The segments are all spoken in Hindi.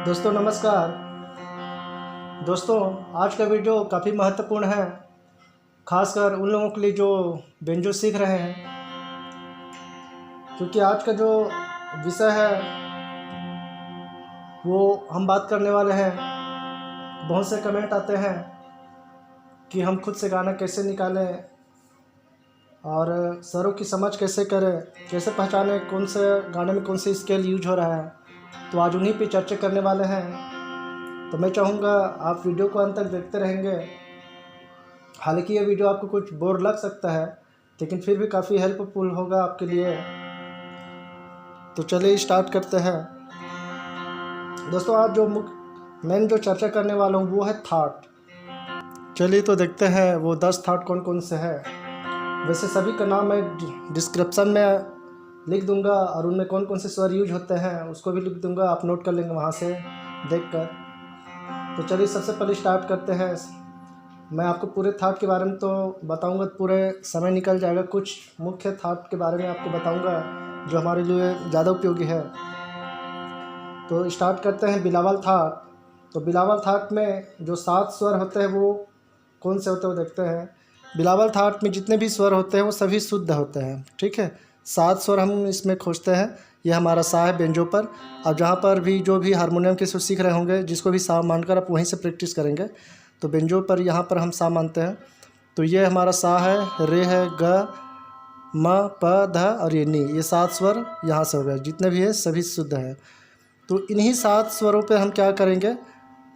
दोस्तों नमस्कार। दोस्तों आज का वीडियो काफ़ी महत्वपूर्ण है, खासकर उन लोगों के लिए जो बेंजो सीख रहे हैं, क्योंकि आज का जो विषय है वो हम बात करने वाले हैं। बहुत से कमेंट आते हैं कि हम खुद से गाना कैसे निकालें और स्वरों की समझ कैसे करें, कैसे पहचानें कौन से गाने में कौन सी स्केल यूज हो रहा है। तो आज उन्हीं पे चर्चा करने वाले हैं। तो मैं चाहूँगा आप वीडियो को अंत तक देखते रहेंगे। हालांकि ये वीडियो आपको कुछ बोर लग सकता है, लेकिन फिर भी काफ़ी हेल्पफुल होगा आपके लिए। तो चलिए स्टार्ट करते हैं। दोस्तों आज जो मेन जो चर्चा करने वाला हूँ वो है थाट। चलिए तो देखते हैं वो 10 थाट कौन कौन से हैं। वैसे सभी का नाम मैं डिस्क्रिप्शन में लिख दूंगा और उनमें कौन कौन से स्वर यूज होते हैं उसको भी लिख दूंगा, आप नोट कर लेंगे वहाँ से देखकर। तो चलिए सबसे पहले स्टार्ट करते हैं। मैं आपको पूरे थाट के बारे में तो बताऊंगा, पूरे समय निकल जाएगा। कुछ मुख्य थाट के बारे में आपको बताऊंगा जो हमारे लिए ज़्यादा उपयोगी है। तो स्टार्ट करते हैं बिलावल थाट। तो बिलावल थाट में जो 7 स्वर होते हैं वो कौन से होते हैं वो देखते हैं। बिलावल थाट में जितने भी स्वर होते हैं वो सभी शुद्ध होते हैं, ठीक है। 7 स्वर हम इसमें खोजते हैं। ये हमारा सा है बेंजो पर। अब जहाँ पर भी जो भी हारमोनियम के स्वर सीख रहे होंगे, जिसको भी सा मानकर आप वहीं से प्रैक्टिस करेंगे। तो बेंजो पर यहाँ पर हम सा मानते हैं। तो ये हमारा सा है, रे है, ग, म, प, ध और ये नी। ये 7 स्वर यहाँ से हो गए। जितने भी है सभी शुद्ध है। तो इन्हीं 7 स्वरों पे हम क्या करेंगे,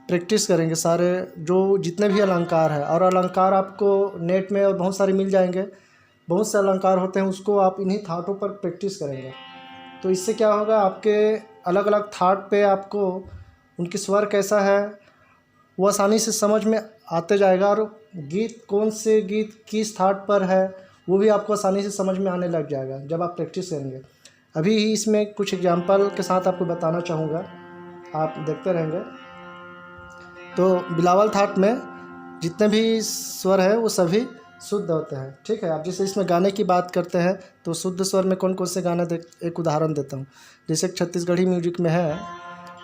प्रैक्टिस करेंगे सारे जो जितने भी अलंकार है। और अलंकार आपको नेट में और बहुत सारे मिल जाएंगे। बहुत से अलंकार होते हैं, उसको आप इन्हीं थाटों पर प्रैक्टिस करेंगे। तो इससे क्या होगा, आपके अलग अलग थाट पे आपको उनकी स्वर कैसा है वो आसानी से समझ में आते जाएगा। और गीत कौन से गीत किस थाट पर है वो भी आपको आसानी से समझ में आने लग जाएगा जब आप प्रैक्टिस करेंगे। अभी ही इसमें कुछ एग्जाम्पल के साथ आपको बताना चाहूँगा, आप देखते रहेंगे। तो बिलावल थाट में जितने भी स्वर है वो सभी शुद्ध होते हैं, ठीक है। अब जैसे इसमें गाने की बात करते हैं तो शुद्ध स्वर में कौन कौन से गाने एक उदाहरण देता हूँ। जैसे छत्तीसगढ़ी म्यूजिक में है,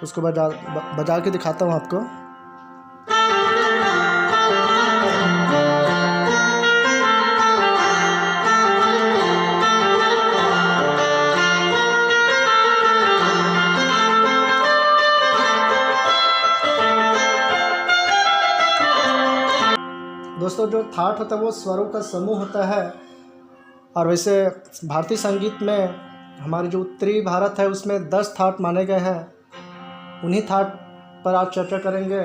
उसको बजा के दिखाता हूँ आपको। दोस्तों जो थाट होता है वो स्वरों का समूह होता है। और वैसे भारतीय संगीत में हमारे जो उत्तरी भारत है उसमें 10 थाट माने गए हैं। उन्हीं थाट पर आज चर्चा करेंगे।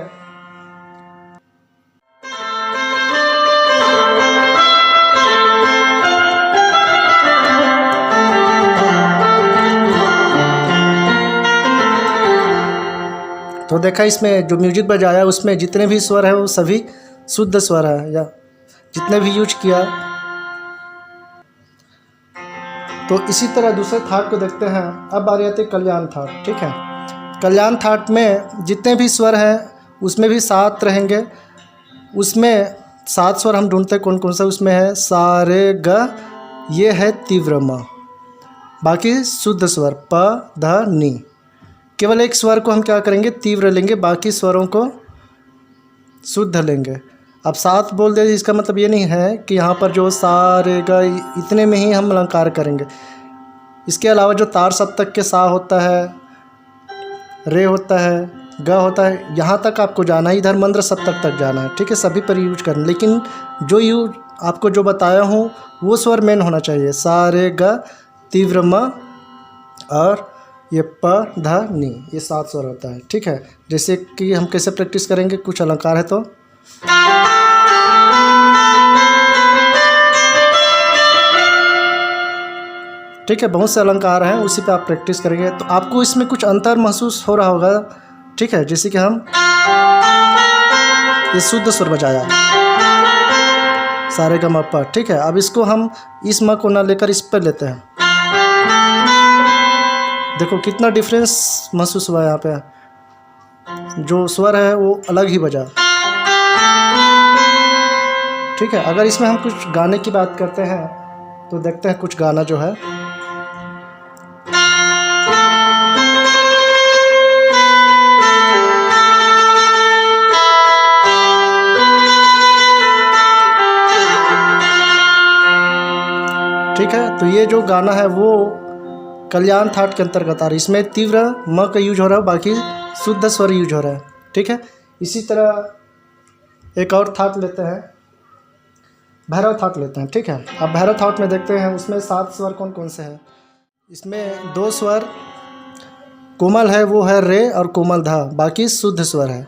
तो देखा इसमें जो म्यूजिक बजाया उसमें जितने भी स्वर है वो सभी शुद्ध स्वर है, या जितने भी यूज किया। तो इसी तरह दूसरे थाट को देखते हैं। अब बारी आती है कल्याण थाट, ठीक है। कल्याण थाट में जितने भी स्वर हैं उसमें भी 7 रहेंगे। उसमें 7 स्वर हम ढूंढते हैं कौन कौन सा उसमें है। सा, रे, ग, ये है तीव्र म। बाकी शुद्ध स्वर प, ध, नी। केवल एक स्वर को हम क्या करेंगे, तीव्र लेंगे, बाकी स्वरों को शुद्ध लेंगे। अब 7 बोल दे इसका मतलब ये नहीं है कि यहाँ पर जो सा, रे, ग इतने में ही हम अलंकार करेंगे। इसके अलावा जो तार सप्तक के सा होता है, रे होता है, ग होता है, यहाँ तक आपको जाना है। इधर मंद्र सप्तक तक जाना है, ठीक है। सभी पर यूज करना, लेकिन जो यूज आपको जो बताया हूँ वो स्वर मेन होना चाहिए। सा, रे, ग, तीव्र म और ये प, ध, नी। ये 7 स्वर होता है, ठीक है। जैसे कि हम कैसे प्रैक्टिस करेंगे, कुछ अलंकार है तो ठीक है, बहुत से अलंकार हैं, उसी पे आप प्रैक्टिस करेंगे तो आपको इसमें कुछ अंतर महसूस हो रहा होगा, ठीक है। जैसे कि हम ये शुद्ध स्वर बजाया सारे ग म प, ठीक है। अब इसको हम इस म को ना लेकर इस पर लेते हैं। देखो कितना डिफरेंस महसूस हुआ यहाँ पे। जो स्वर है वो अलग ही बजा, ठीक है। अगर इसमें हम कुछ गाने की बात करते हैं तो देखते हैं कुछ गाना जो है। तो ये जो गाना है वो कल्याण थाट के अंतर्गत आ रहा है। इसमें तीव्र म का यूज हो रहा है, बाकी शुद्ध स्वर यूज हो रहा है। ठीक है, इसी तरह एक और थाट लेते हैं, भैरव थाट लेते हैं। ठीक है, अब भैरव थाट में देखते हैं उसमें 7 स्वर कौन कौन से हैं। इसमें 2 स्वर कोमल है, वो है रे और कोमल धा, बाकी शुद्ध स्वर है।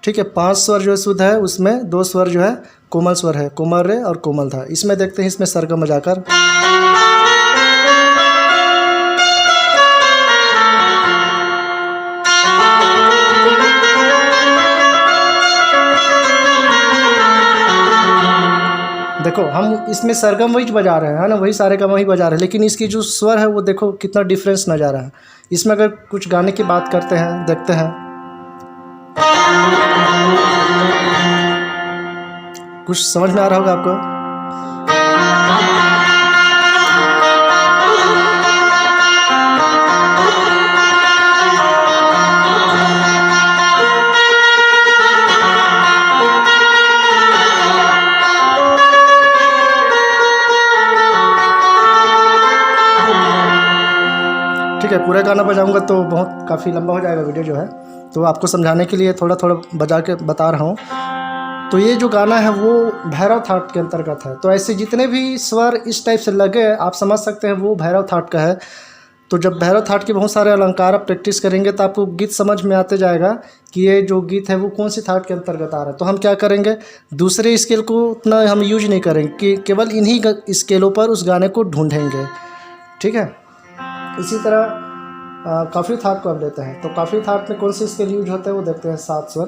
ठीक है, 5 स्वर जो शुद्ध है उसमें 2 स्वर जो है कोमल स्वर है, कोमल रे और कोमल धा। इसमें देखते हैं इसमें सरगम बजाकर। देखो हम इसमें सरगम वही बजा रहे हैं, है ना, वही सारे का वही बजा रहे हैं, लेकिन इसकी जो स्वर है वो देखो कितना डिफरेंस नज़र आ रहा है। इसमें अगर कुछ गाने की बात करते हैं, देखते हैं, कुछ समझ में आ रहा होगा आपको। ठीक है, पूरा गाना बजाऊंगा तो बहुत काफ़ी लंबा हो जाएगा वीडियो जो है, तो आपको समझाने के लिए थोड़ा थोड़ा बजा के बता रहा हूँ। तो ये जो गाना है वो भैरव थाट के अंतर्गत है। तो ऐसे जितने भी स्वर इस टाइप से लगे आप समझ सकते हैं वो भैरव थाट का है। तो जब भैरव थाट के बहुत सारे अलंकार आप प्रैक्टिस करेंगे तो आपको गीत समझ में आते जाएगा कि ये जो गीत है वो कौन सी थाट के अंतर्गत आ रहा है। तो हम क्या करेंगे, दूसरे स्केल को उतना हम यूज नहीं करेंगे, कि केवल इन्हीं स्केलों पर उस गाने को ढूंढेंगे। ठीक है, इसी तरह काफ़ी थाट को अब लेते हैं। तो काफ़ी थाट में कौन से स्केल यूज होते हैं वो देखते हैं। 7 स्वर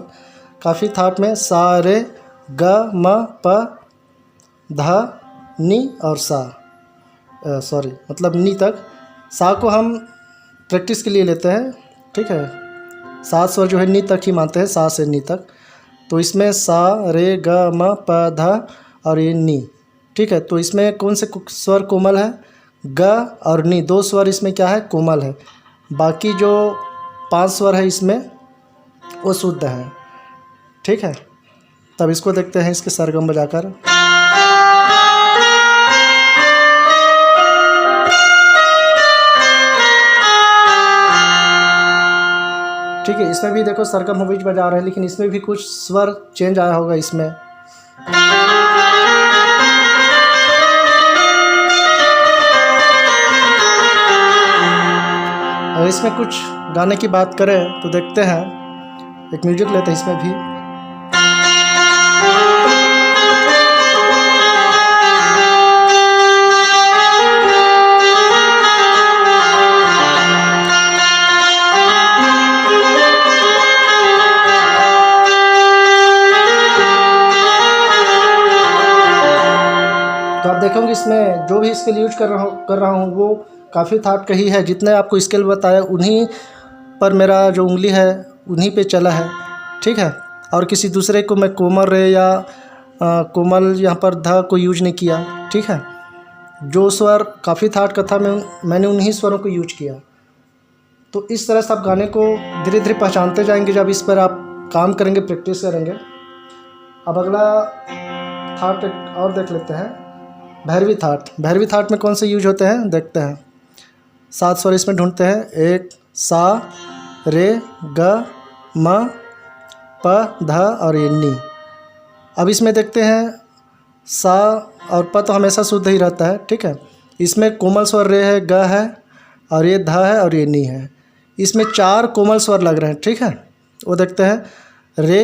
काफ़ी थाट में सा रे ग म प धा नी और सा, सॉरी मतलब नी तक। सा को हम प्रैक्टिस के लिए लेते हैं। ठीक है, 7 स्वर जो है नी तक ही मानते हैं, सा से नी तक। तो इसमें सा रे ग म प धा और ये नी। ठीक है, तो इसमें कौन से स्वर कोमल है, ग और नी, 2 स्वर इसमें क्या है कोमल है, बाकी जो 5 स्वर है इसमें वो शुद्ध है। ठीक है, तब इसको देखते हैं इसके सरगम बजाकर। ठीक है, इसमें भी देखो सरगम हम बीच बजा रहे हैं, लेकिन इसमें भी कुछ स्वर चेंज आया होगा इसमें। और इसमें कुछ गाने की बात करें तो देखते हैं, एक म्यूजिक लेते हैं इसमें भी। तो आप देखोगे इसमें जो भी स्केल यूज कर रहा हूँ वो काफ़ी थाट का ही है। जितने आपको स्केल बताया उन्हीं पर मेरा जो उंगली है उन्हीं पे चला है। ठीक है, और किसी दूसरे को मैं कोमल रे या कोमल यहाँ पर ध को यूज नहीं किया। ठीक है, जो स्वर काफ़ी थाट का था मैंने उन्हीं स्वरों को यूज किया। तो इस तरह से आप गाने को धीरे धीरे पहचानते जाएंगे जब इस पर आप काम करेंगे, प्रैक्टिस करेंगे। अब अगला थाट और देख लेते हैं, भैरवी थाट। भैरवी थाट में कौन से यूज होते हैं देखते हैं। 7 स्वर इसमें ढूंढते हैं, एक सा रे ग म प ध और ये नी। अब इसमें देखते हैं सा और प तो हमेशा शुद्ध ही रहता है। ठीक है, इसमें कोमल स्वर रे है, ग है और ये ध है और ये नी है। इसमें 4 कोमल स्वर लग रहे हैं। ठीक है, वो देखते हैं रे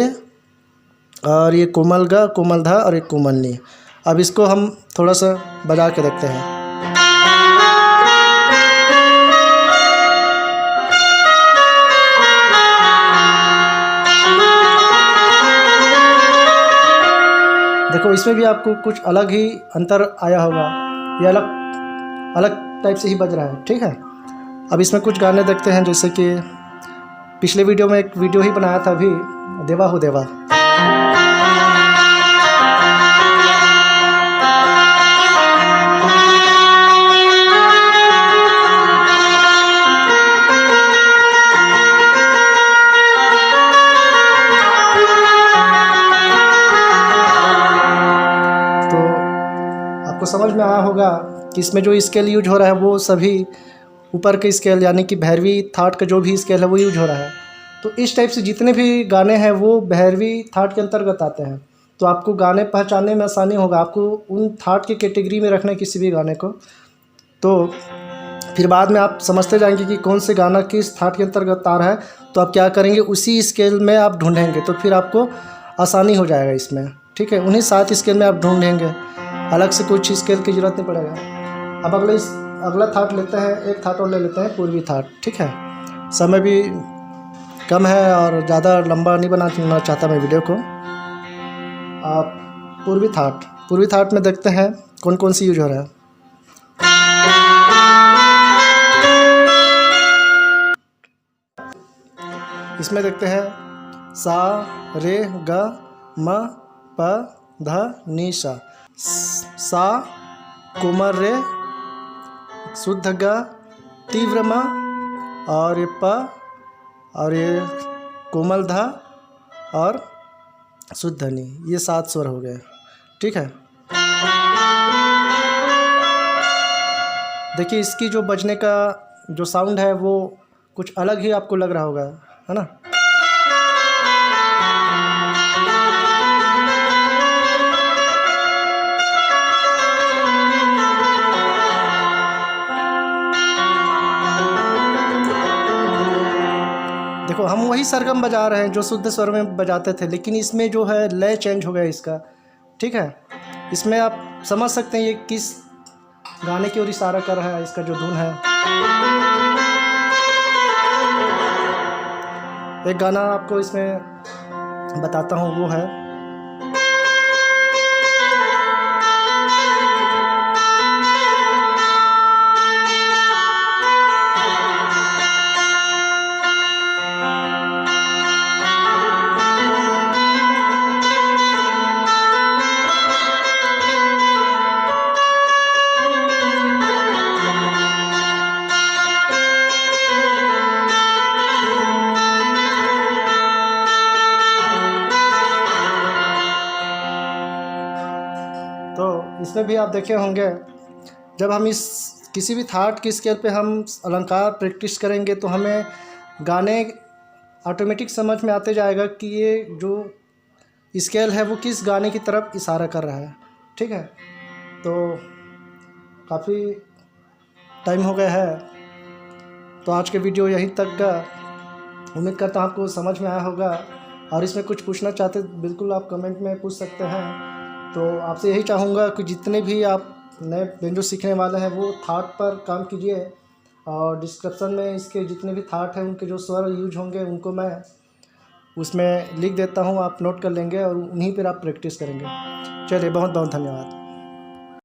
और ये कोमल ग, कोमल ध और एक कोमल नी। अब इसको हम थोड़ा सा बजा के देखते हैं। देखो इसमें भी आपको कुछ अलग ही अंतर आया होगा, ये अलग अलग टाइप से ही बज रहा है। ठीक है, अब इसमें कुछ गाने देखते हैं, जैसे कि पिछले वीडियो में एक वीडियो ही बनाया था अभी, देवा हो देवा। तो आपको समझ में आया होगा कि इसमें जो स्केल यूज हो रहा है वो सभी ऊपर के स्केल यानी कि भैरवी थाट का जो भी स्केल है वो यूज हो रहा है। तो इस टाइप से जितने भी गाने हैं वो भैरवी थाट के अंतर्गत आते हैं। तो आपको गाने पहचानने में आसानी होगा, आपको उन थाट की कैटेगरी में रखना है किसी भी गाने को, तो फिर बाद में आप समझते जाएंगे कि कौन से गाना किस थाट के अंतर्गत आ रहा है। तो आप क्या करेंगे, उसी स्केल में आप ढूंढेंगे, तो फिर आपको आसानी हो जाएगा इसमें। ठीक है, उन्हीं 7 स्केल में आप ढूंढेंगे, अलग से कुछ स्केल की ज़रूरत नहीं पड़ेगा। अब अगला थाट लेते हैं, एक थाट और ले लेते हैं, पूर्वी थाट। ठीक है, समय भी कम है और ज़्यादा लंबा नहीं बनाना चाहता मैं वीडियो को। आप पूर्वी थाट में देखते हैं कौन कौन सी यूज हो रहा है। इसमें देखते हैं सा रे ग म प ध नि सा। सा कोमल रे, शुद्ध ग, तीव्र म, और ये प, और ये कोमल ध और शुद्ध नि, ये 7 स्वर हो गए। ठीक है, देखिए इसकी जो बजने का जो साउंड है वो कुछ अलग ही आपको लग रहा होगा, है ना। देखो हम वही सरगम बजा रहे हैं जो शुद्ध स्वर में बजाते थे, लेकिन इसमें जो है लय चेंज हो गया इसका। ठीक है, इसमें आप समझ सकते हैं ये किस गाने की ओर इशारा कर रहा है, इसका जो धुन है। एक गाना आपको इसमें बताता हूँ, वो है तो इसमें भी आप देखे होंगे, जब हम इस किसी भी थाट की स्केल पे हम अलंकार प्रैक्टिस करेंगे तो हमें गाने ऑटोमेटिक समझ में आते जाएगा कि ये जो स्केल है वो किस गाने की तरफ इशारा कर रहा है। ठीक है, तो काफ़ी टाइम हो गया है, तो आज के वीडियो यहीं तक का। उम्मीद करता हूँ आपको समझ में आया होगा, और इसमें कुछ पूछना चाहते बिल्कुल आप कमेंट में पूछ सकते हैं। तो आपसे यही चाहूँगा कि जितने भी आप नए बेंजो सीखने वाले हैं वो थाट पर काम कीजिए, और डिस्क्रिप्शन में इसके जितने भी थाट हैं उनके जो स्वर यूज होंगे उनको मैं उसमें लिख देता हूँ, आप नोट कर लेंगे और उन्हीं पर आप प्रैक्टिस करेंगे। चलिए, बहुत बहुत धन्यवाद।